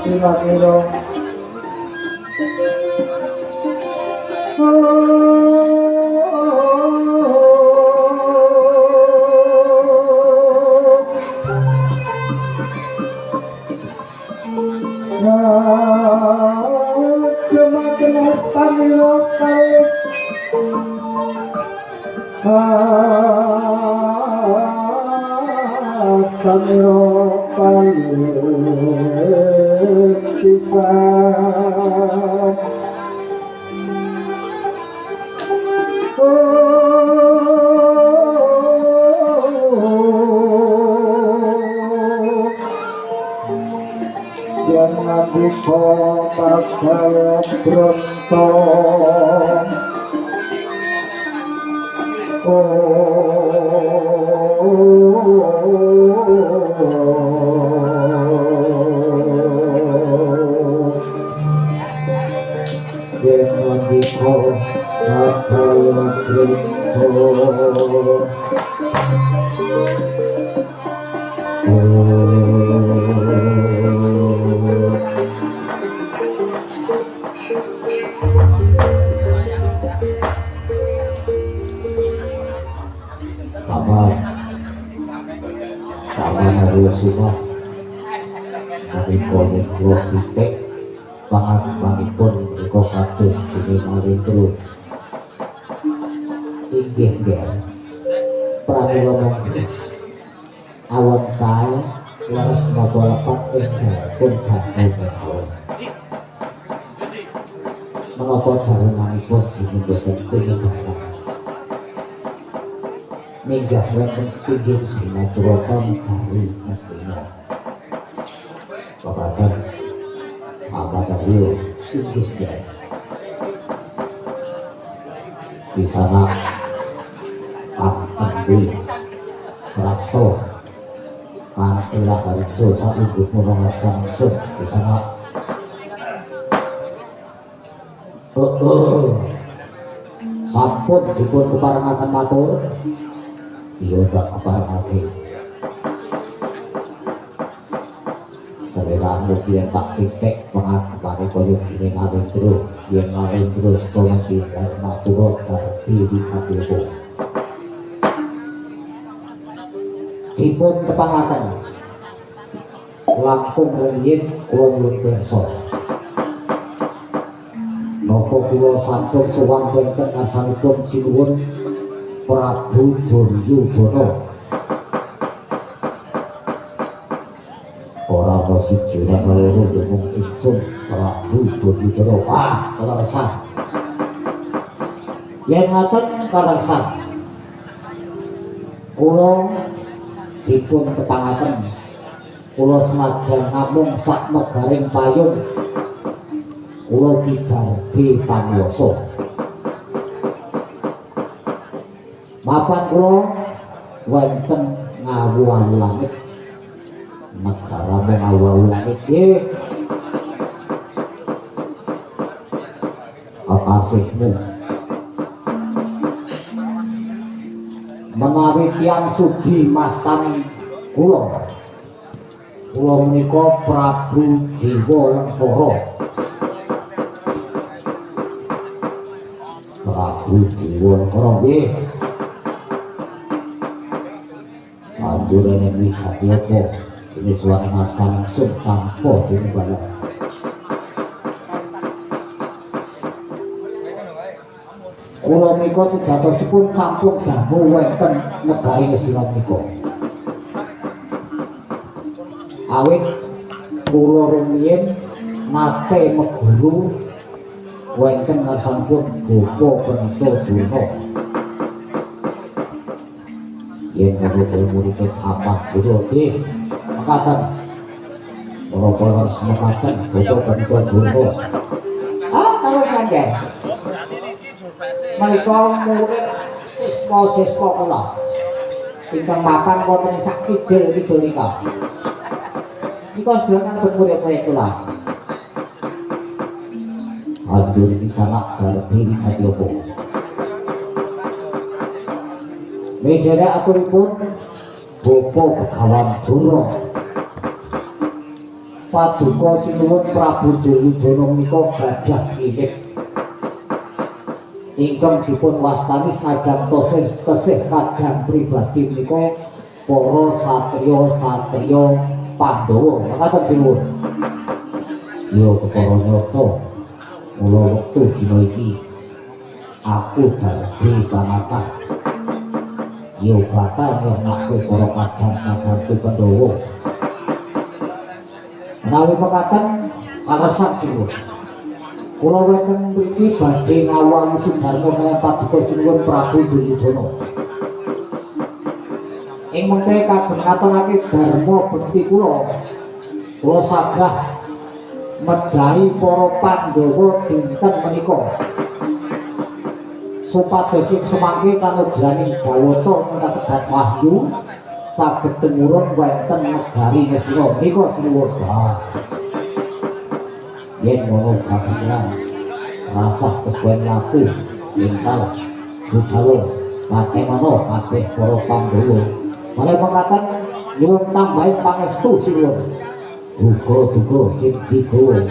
Silamiro cemaken astaniro kalih astaniro kalih pisan yang ngadiko bakal bronto yang ngadiko bakal bronto Taman Arya Sunat menika kula titik pangagemanipun menika kados dene Malindra inggih nggih pramila monggo awan sae leres napa lepat enggal pun damel mawon menapa jarunanipun dinimboten tinimbalan ninggah wonten setinggih dina turata negari mestina pepatan Amadahyo inggih nggih di sana Kang Embi Prapto Kanthi Raharjo sainggih punika samsun di sana sampun dipun keparengaken matur iya tak keparengake seliramu biyen tak titik pengagemane kaya dene Narendra yen Narendra saka ngendi matur karpi wikatilku dipun tepangaken langkung rumiyin kula nyuwun pirsa napa kula sampun sowan wonten ngarsanipun sinuwun Prabu Duryudana ora ana siji ora loro ya mung ingsun Prabu Duryudana wah kaleresan yen ngaten kaleresan kula dipun tepangaken kula senajan namung sak megaring payung kula kidardi panguwasa mapan kula wonten Ngawu Langit negara Ngawu Langit nggih kekasihmu menawi tiyang sudi mastani kula menika Prabu Dewa Lengkara Prabu Dewa Lengkara nggih banjurane wigati apa dene suwane ngarsan langsung tanpa tinimbalan kula menika sejatosipun sampun dangu wonten negari Ngastina menika. Awit kula rumiyin nate meguru wonten ngarsanipun Bapa Pendhita Durna. Yen menawa murid Ahmad Durna nggih mekaten. Kula semekaten Bapa Pendhita Durna. Kalau sampeyan menika murid siswa-siswa kula ingkang mapan wonten sak kidul nika. Nika sedaya murid-murid kula. Hadir di sana darbiri kadyopo. Medhera aturipun Bapa Begawan Durna. Paduka sinuwun Prabu Duryudana menika gadah ilih ingkang dipun wastani sajan tesih kadang pribadi menika para satriya Pandhawa. Mekaten sinuwun. Ya kepara nyata mula wektu dina iki aku darbe pamatah ya bakal nyernake para kadang-kadangku Pandhawa. Menawi mekaten karesan sinuwun kula wonten mriki badhe ngawang Sudarma kaliyan paduka sinuwun Prabu Duryudana. Ing mengke kagem ngatonake dharma bekti kula sagah mejahi para Pandhawa dinten menika supados ing semangke kanugraning Jawata kasebat wahyu saged tumurun wonten negari Ngastina menika sinuwun. Yen ngono kabeneran rasah kesuwen laku ingkang budhal patemana kabeh para Pandhawa. Malih mekaten nyuwun tambahi pangestu sinuwun. Duga-duga sing digawa.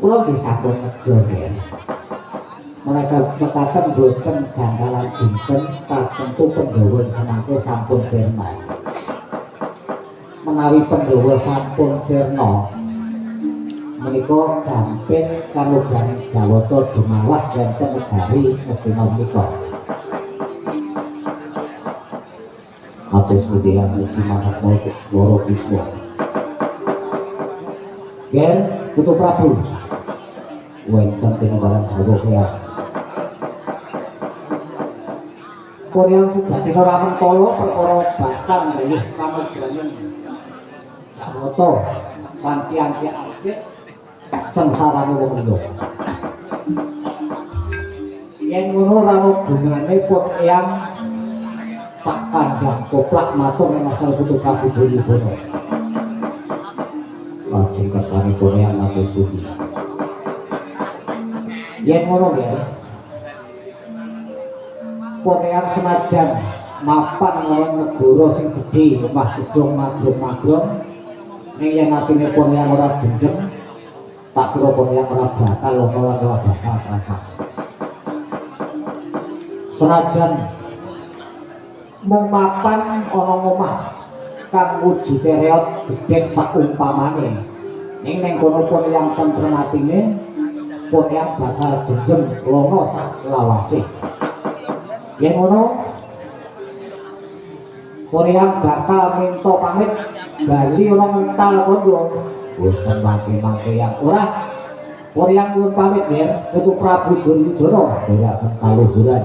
Kula nggih sampun ngegonden. Mereka mekaten boten gandalan dinten tartemtu Pandhawa semangke sampun sirna. Menawi Pandhawa sampun sirna menika gampil kanugraning Jawata dumawah wonten negari Ngastina menika. Kados budaya Isi Mahatma Wara Bisma. Ger Putu Prabu wonten tinimbalan dawuh ya. Koryang sejatine ora mentala perkara bakal nggayuh kanugraning Jawata kanthi ancik-ancik sengsarane wong liya. Yen ngono ora ana gunane pun eyang sak kandhang koplak matur ngasal Putu Prabu Duryudana. Lajeng kersanipun eyang kados pundi? Yen ngono nggih Ponean senajan mapan lawan negara sing gedhe omah gedhong magrum-magrum ning yen atine Ponean ora jenjeng tak kira Ponean ora bakal ana lan ora bakal krasa. Senajan mung mapan ana omah kang wujude reot gedhen sakumpamane ning kono pun yang tentrem atine pun yang bakal jenjem lono sak lawase yen ngono pun yang bakal minta pamit bali ana ngental kono boten mangke-mangke yang ora pun yang nyuwun pamit yer Putu Prabu Duryudana ndherekaken kaluhuran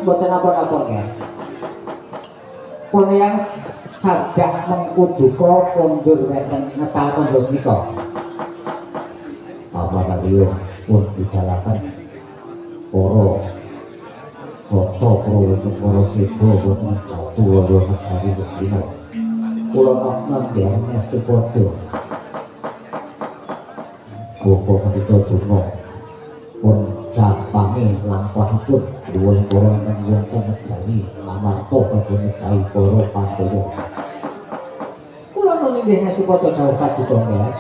mboten apa-apa nggih. Pun yang sajak mengku duka kondur wonten ngetal kondur nika. Pamanarya pun didalaken para soto para para sebo boten jatuh wonten negari Ngastina. Kula nok nggih mesti padha. Bapak Pendhita Durna pun japange lampahipun driwala para ingkang wonten negari Lamarta badhe nejahi para Pandhawa. Kula nuwun inggih supaya dawuh paduka nggih.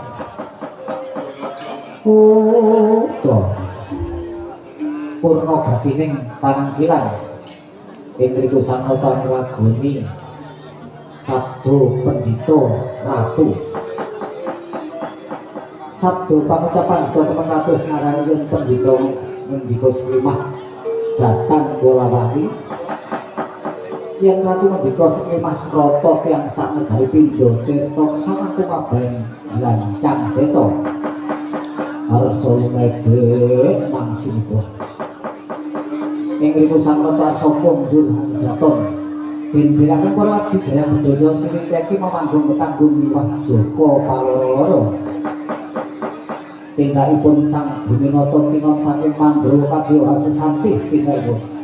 Purna gatining panangkilan ing mriku sanata ngragoni sabda Pendhita Ratu. Sabda pangucapan Dita Temen Ratu ngaranipun Pendhita ngendika Srimah Datang Bolawati. Yen Ratu ngendika Srimah Rata tiyang sak negari Pindha Tirta sangang tumaban glancang seta. Arsa lumebet mangsinipun. Ing mriku sang Rata arsa kondur handaton. Dindiraken para abdi daya budaya sing ceki memanggung tanggung miwah Joko paloro-loro. Tinggalipun sang Buminata tinon saking Mandra kadya Asesanti tinggalipun.